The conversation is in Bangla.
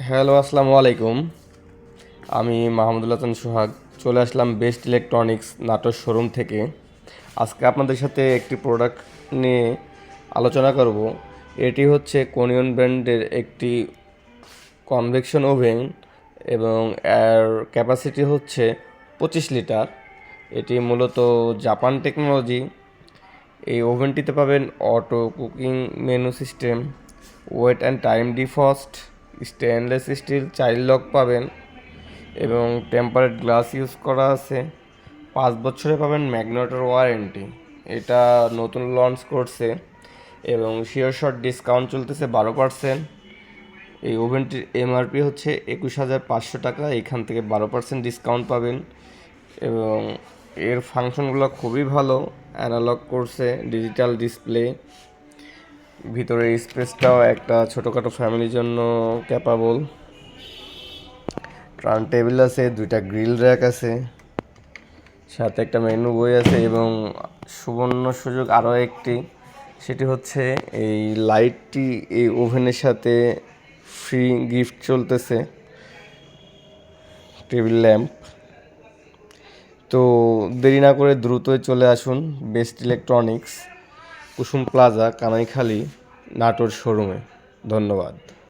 হ্যালো, আসসালামু আলাইকুম। আমি মাহমুদুল হাসান সোহাগ চলে আসলাম বেস্ট ইলেকট্রনিক্স নাটোর শোরুম থেকে। আজকে আপনাদের সাথে একটি প্রোডাক্ট নিয়ে আলোচনা করব। এটি হচ্ছে কোনিয়ন ব্র্যান্ডের একটি কনভেকশন ওভেন এবং এর ক্যাপাসিটি হচ্ছে 25 লিটার। এটি মূলত জাপান টেকনোলজি। এই ওভেনটিতে পাবেন auto cooking menu system, weight and time defrost, stainless steel child lock পাবেন এবং টেম্পারেট গ্লাস ইউজ করা আছে। 5 বছরে পাবেন ম্যাগনেটার ওয়ারেন্টি। এটা নতুন লঞ্চ করছে এবং শিওর শর্ট ডিসকাউন্ট চলতেছে 12%। এই ওভেনটির এমআরপি হচ্ছে 21,500 টাকা, এখান থেকে 12% ডিসকাউন্ট পাবেন এবং এর ফাংশনগুলো খুবই ভালো। অ্যানালগ করছে, ডিজিটাল ডিসপ্লে, ভিতরের স্পেসটাও একটা ছোটোখাটো ফ্যামিলির জন্য ক্যাপাবল। টার্ন টেবিল আছে, 2টা গ্রিল র্যাক আছে, সাথে একটা মেনু বই আছে এবং সুবর্ণ সুযোগ আরও একটি, সেটি হচ্ছে এই লাইটটি এই ওভেনের সাথে ফ্রি গিফট চলতেছে, টেবিল ল্যাম্প। তো দেরি না করে দ্রুতই চলে আসুন বেস্ট ইলেকট্রনিক্স, কুসুম প্লাজা, কানাইখালী, নাটোর শোরুমে। ধন্যবাদ।